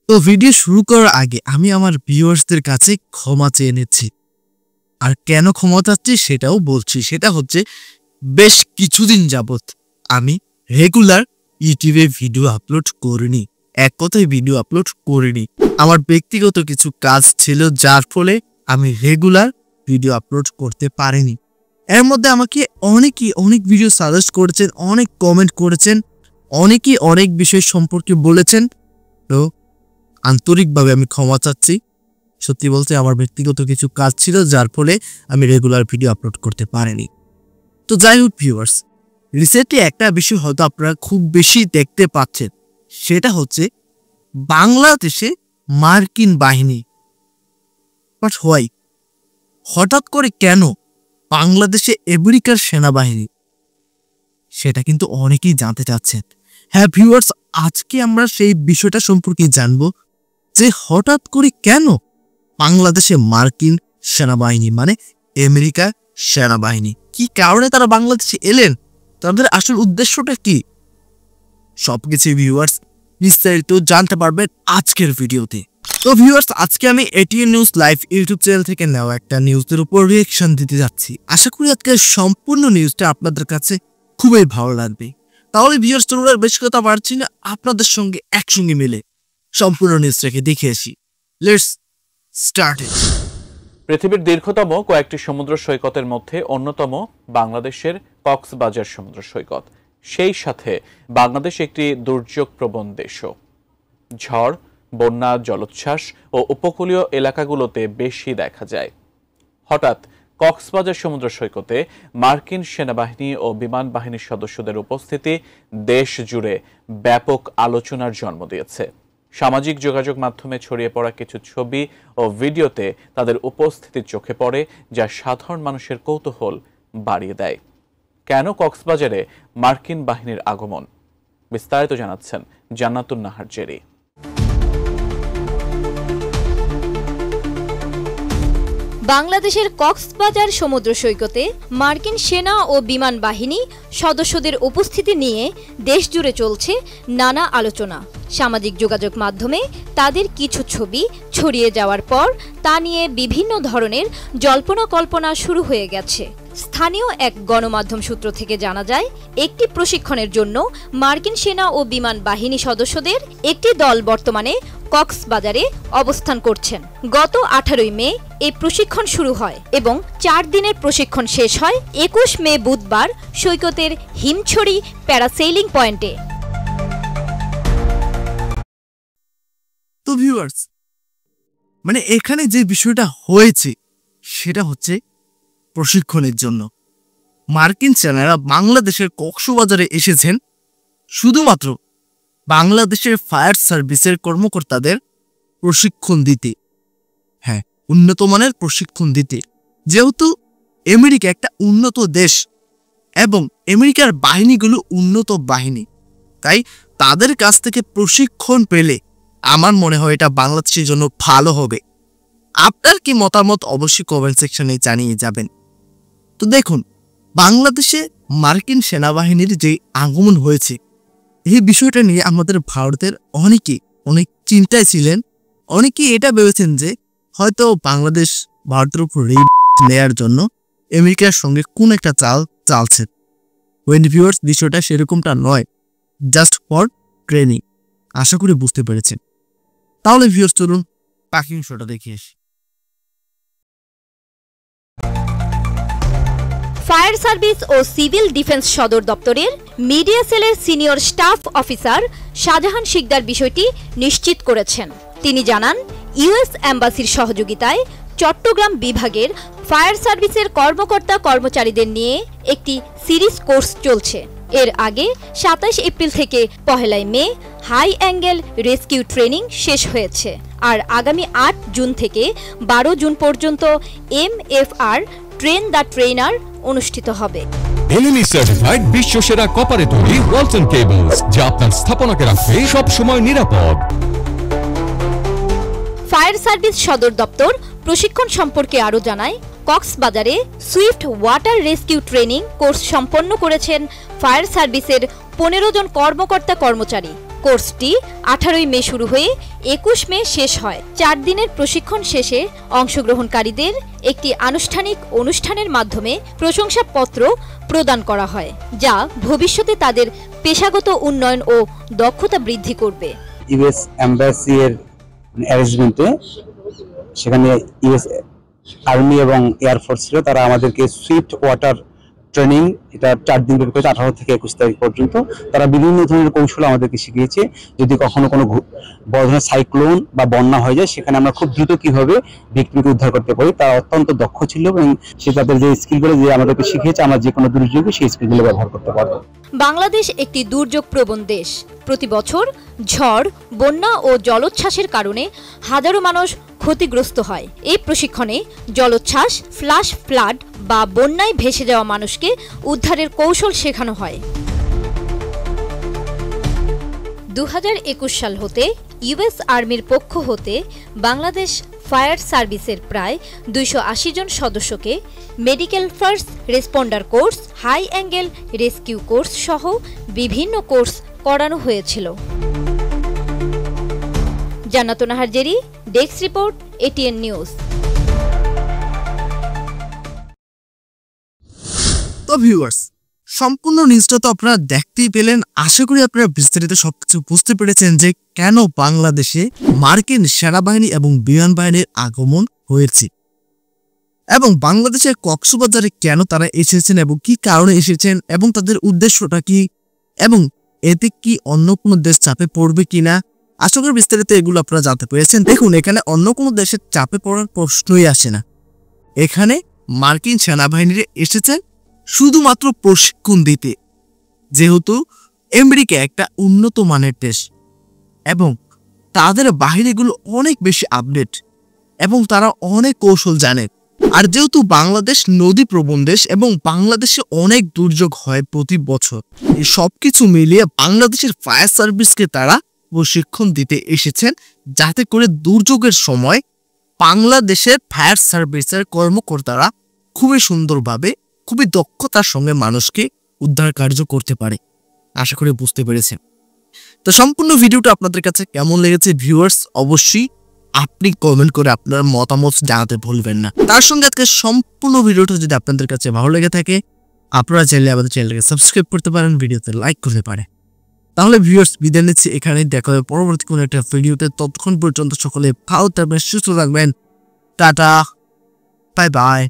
তো ভিডিও শুরু করার আগে আমি আমার ভিউয়ার্সদের কাছে ক্ষমা চেয়ে নিচ্ছি। আর কেন ক্ষমা চাচ্ছি সেটাও বলছি। সেটা হচ্ছে বেশ কিছুদিন যাবত আমি রেগুলার ইউটিউবে ভিডিও আপলোড করিনি, এক কথায় ভিডিও আপলোড করিনি। আমার ব্যক্তিগত কিছু কাজ ছিল যার ফলে আমি রেগুলার ভিডিও আপলোড করতে পারিনি। এর মধ্যে আমাকে অনেকেই অনেক ভিডিও সাজেস্ট করেছেন, অনেক কমেন্ট করেছেন, অনেকেই অনেক বিষয় সম্পর্কে বলেছেন। তো আন্তরিকভাবে আমি ক্ষমা চাচ্ছি। সত্যি বলতে আমার ব্যক্তিগত কিছু কাজ ছিল যার ফলে আমি রেগুলার ভিডিও আপলোড করতে পারিনি। তো যাই হোক ভিউয়ার্স, রিসেন্টলি একটা বিষয় হয়তো আপনারা খুব বেশি দেখতে পাচ্ছেন, সেটা হচ্ছে বাংলাদেশে মার্কিন বাহিনী। বাট হোয়াই, হঠাৎ করে কেন বাংলাদেশে আমেরিকার সেনাবাহিনী, সেটা কিন্তু অনেকেই জানতে চাচ্ছেন। হ্যাঁ ভিউয়ার্স, আজকে আমরা সেই বিষয়টা সম্পর্কে জানবো যে হঠাৎ করে কেন বাংলাদেশে মার্কিন সেনাবাহিনী মানে আমেরিকা সেনাবাহিনী, কি কারণে তারা বাংলাদেশে এলেন, তাদের আসল উদ্দেশ্যটা কি, সবকিছু ভিউয়ার্স বিস্তারিত জানতে পারবেন আজকের ভিডিওতে। তো ভিউয়ার্স, আজকে আমি ATN news live YouTube channel থেকে নেওয়া একটা নিউজের উপর রিয়েকশন দিতে যাচ্ছি। আশা করি আজকের সম্পূর্ণ নিউজটা আপনাদের কাছে খুবই ভালো লাগবে। তাহলে ভিউয়ার্স, তোমরা বেশি কথা পারছি না, আপনাদের সঙ্গে একসঙ্গে মিলে সম্পূর্ণ নিউজটাকে দেখে আসি। Let's start it. পৃথিবীর দীর্ঘতম কয়েকটি সমুদ্র সৈকতের মধ্যে অন্যতম বাংলাদেশের কক্সবাজার সমুদ্র সৈকত। সেই সাথে বাংলাদেশ একটি দুর্যোগপ্রবণ দেশও। ঝড়, বন্যা, জলোচ্ছ্বাস ও উপকূলীয় এলাকাগুলোতে বেশি দেখা যায়। হঠাৎ কক্সবাজার সমুদ্র সৈকতে মার্কিন সেনাবাহিনী ও বিমান বাহিনীর সদস্যদের উপস্থিতি দেশ জুড়ে ব্যাপক আলোচনার জন্ম দিয়েছে। সামাজিক যোগাযোগ মাধ্যমে ছড়িয়ে পড়া কিছু ছবি ও ভিডিওতে তাদের উপস্থিতি চোখে পড়ে, যা সাধারণ মানুষের কৌতূহল বাড়িয়ে দেয়। কেন কক্সবাজারে মার্কিন বাহিনীর আগমন, বিস্তারিত জানাচ্ছেন জান্নাতুন নাহার জেরি। বাংলাদেশের কক্সবাজার সমুদ্র সৈকতে মার্কিন সেনা ও বিমান বাহিনী সদস্যদের উপস্থিতি নিয়ে দেশ জুড়ে চলছে নানা আলোচনা। সামাজিক যোগাযোগ মাধ্যমে তাদের কিছু ছবি ছড়িয়ে যাওয়ার পর তা নিয়ে বিভিন্ন ধরনের জল্পনা কল্পনা শুরু হয়ে গেছে। স্থানীয় এক গণমাধ্যম সূত্র থেকে জানা যায়, একটি প্রশিক্ষণের জন্য মার্কিন সেনা ও বিমান বাহিনী সদস্যদের একটি দল বর্তমানে কক্সবাজারে অবস্থান করছেন। গত 18 মে এই প্রশিক্ষণ শুরু হয় এবং 4 দিনের প্রশিক্ষণ শেষ হয় 21 মে বুধবার সৈকতের হিমছড়ি প্যারাসেইলিং পয়েন্টে। তো ভিউয়ার্স, মানে এখানে যে বিষয়টা হয়েছে সেটা হচ্ছে প্রশিক্ষণের জন্য মার্কিন সেনারা বাংলাদেশের কক্সবাজারে এসেছেন শুধুমাত্র বাংলাদেশের ফায়ার সার্ভিসের কর্মকর্তাদের প্রশিক্ষণ দিতে। হ্যাঁ, উন্নত মানের প্রশিক্ষণ দিতে। যেহেতু আমেরিকা একটা উন্নত দেশ এবং আমেরিকার বাহিনীগুলো উন্নত বাহিনী, তাই তাদের কাছ থেকে প্রশিক্ষণ পেলে আমার মনে হয় এটা বাংলাদেশের জন্য ভালো হবে। আপনার কি মতামত অবশ্যই কমেন্ট সেকশনে জানিয়ে যাবেন। তো দেখুন, বাংলাদেশে মার্কিন সেনাবাহিনীর যে আগমন হয়েছে, এই বিষয়টা নিয়ে আমাদের ভারতের অনেকেই অনেক চিন্তায় ছিলেন। অনেকেই এটা ভেবেছেন যে হয়তো বাংলাদেশ ভারতের উপর রেড নেয়ার জন্য আমেরিকার সঙ্গে কোন একটা চাল চালছে। ওয়েন ভিউয়ার্স, বিষয়টা সেরকমটা নয়, জাস্ট ফর ট্রেনিং। আশা করি বুঝতে পেরেছেন। তাহলে ভিউয়ার্স, চলুন পাকিং শোটা দেখে আসি। ফায়ার সার্ভিস ও সিভিল ডিফেন্স সদর দপ্তরের মিডিয়া সেলের senior staff officer Shahjahan Sikdar বিষয়টি নিশ্চিত করেছেন। তিনি জানান, ইউএস এম্বাসির সহযোগিতায় চট্টগ্রাম বিভাগের ফায়ার সার্ভিসের কর্মকর্তা কর্মচারীদের নিয়ে একটি সিরিজ কোর্স চলছে। এর আগে 27 এপ্রিল থেকে 1 মে হাই অ্যাঙ্গেল রেস্কিউ ট্রেনিং শেষ হয়েছে। আর আগামী 8 জুন থেকে 12 জুন পর্যন্ত MFR ট্রেন দ্য ট্রেনার অনুষ্ঠিত হবে। এলএনই সার্টিফাইড বিশ্বসেরা কপারে তৈরি ওয়ালটন কেবলস, যা আপনার স্থাপনাকে রাখবে সব সময় নিরাপদ। ফায়ার সার্ভিস সদর দপ্তর প্রশিক্ষণ সম্পর্কে আরো জানায়, কক্সবাজারে Swift water rescue training course সম্পন্ন করেছেন ফায়ার সার্ভিসের 15 জন কর্মকর্তা কর্মচারী। কোর্সটি 18 মে শুরু হয়ে 21 মে শেষ হয়। 4 দিনের প্রশিক্ষণ শেষে অংশগ্রহণকারীদের একটি আনুষ্ঠানিক অনুষ্ঠানের মাধ্যমে প্রশংসাপত্র প্রদান করা হয়, যা ভবিষ্যতে তাদের পেশাগত উন্নয়ন ও দক্ষতা বৃদ্ধি করবে। ইউএস এম্বাসি এর অ্যারেঞ্জমেন্টে সেখানে ইউএস আর্মি এবং এয়ারফোর্স ছিল, তারা আমাদেরকে সুইফট ওয়াটার ট্রেনিং, এটা 4 দিন ব্যাপী করেছে, 18 থেকে 21 তারিখ পর্যন্ত। তারা বিভিন্ন ধরনের কৌশল আমাদেরকে শিখিয়েছে, যদি কখনো কোনো বড় ধরনের সাইক্লোন বা বন্যা হয়ে যায় সেখানে আমরা খুব দ্রুত কিভাবে ব্যক্তিকে উদ্ধার করতে পারি। তারা অত্যন্ত দক্ষ ছিল এবং সে তাদের যে স্কিলগুলো যে আমাদেরকে শিখিয়েছে, আমরা যে কোনো দুর্যোগে সেই স্কিলগুলো ব্যবহার করতে পারবো। বাংলাদেশ একটি দুর্যোগ প্রবণ দেশ। প্রতি বছর ঝড়, বন্যা ও জলোচ্ছ্বাসের কারণে হাজারো মানুষ ক্ষতিগ্রস্ত হয়। এই প্রশিক্ষণে জলোচ্ছ্বাস, ফ্ল্যাশ ফ্লাড বা বন্যায় ভেসে যাওয়া মানুষকে উদ্ধারের কৌশল শেখানো হয়। 2021 সাল হতে ইউএস আর্মির পক্ষ হতে বাংলাদেশ ফায়ার সার্ভিসের প্রায় 280 জন সদস্যকে medical first responder course, high angle rescue course সহ বিভিন্ন কোর্স করানো হয়েছিল। Jannat Nahar Jerry, desk report, ATN news. তো ভিউয়ার্স, সম্পূর্ণ নিউজটা তো আপনারা দেখতেই পেলেন। আশা করি আপনারা বিস্তারিত সবকিছু বুঝতে পেরেছেন যে কেন বাংলাদেশে মার্কিন সেনাবাহিনী এবং বিমান বাহিনীর আগমন হয়েছে এবং বাংলাদেশের কক্সবাজারে কেন তারা এসেছেন এবং কি কারণে এসেছেন এবং তাদের উদ্দেশ্যটা কি এবং এতে কি অন্য কোনো দেশ চাপে পড়বে কিনা। আশা করি বিস্তারিত এগুলো আপনারা জানতে পেরেছেন। দেখুন, এখানে অন্য কোনো দেশের চাপে পড়ার প্রশ্নই আসে না। এখানে মার্কিন সেনাবাহিনীরা এসেছেন শুধুমাত্র প্রশিক্ষণ দিতে, যেহেতু আমেরিকা একটা উন্নত মানের দেশ এবং তাদের বাহিনীগুলো অনেক বেশি আপডেট এবং তারা অনেক কৌশল জানে। আর যেহেতু বাংলাদেশ নদী প্রবণ দেশ এবং বাংলাদেশে অনেক দুর্যোগ হয় প্রতি বছর, এই সবকিছু মিলিয়ে বাংলাদেশের ফায়ার সার্ভিসকে তারা প্রশিক্ষণ দিতে এসেছেন, যাতে করে দুর্যোগের সময় বাংলাদেশের ফায়ার সার্ভিসের কর্মকর্তারা খুবই সুন্দরভাবে, খুবই দক্ষতার সঙ্গে মানুষকে উদ্ধার কার্য করতে পারে। আশা করি বুঝতে পেরেছেন। তো সম্পূর্ণ ভিডিওটা আপনাদের কাছে কেমন লেগেছে ভিউয়ার্স, অবশ্যই আপনি কমেন্ট করে আপনার মতামত জানাতে ভুলবেন না। তার সঙ্গে আজকে সম্পূর্ণ ভিডিওটা যদি আপনাদের কাছে ভালো লেগে থাকে, আপনারা চাইলে আমাদের চ্যানেলকে সাবস্ক্রাইব করতে পারেন, ভিডিওতে লাইক করতে পারেন। তাহলে ভিউয়ার্স, বিদায় নিচ্ছি এখানেই। দেখা হবে পরবর্তী কোনো একটা ভিডিওতে। ততক্ষণ পর্যন্ত সকলে ভালো থাকবেন, সুস্থ থাকবেন। Tata, bye bye.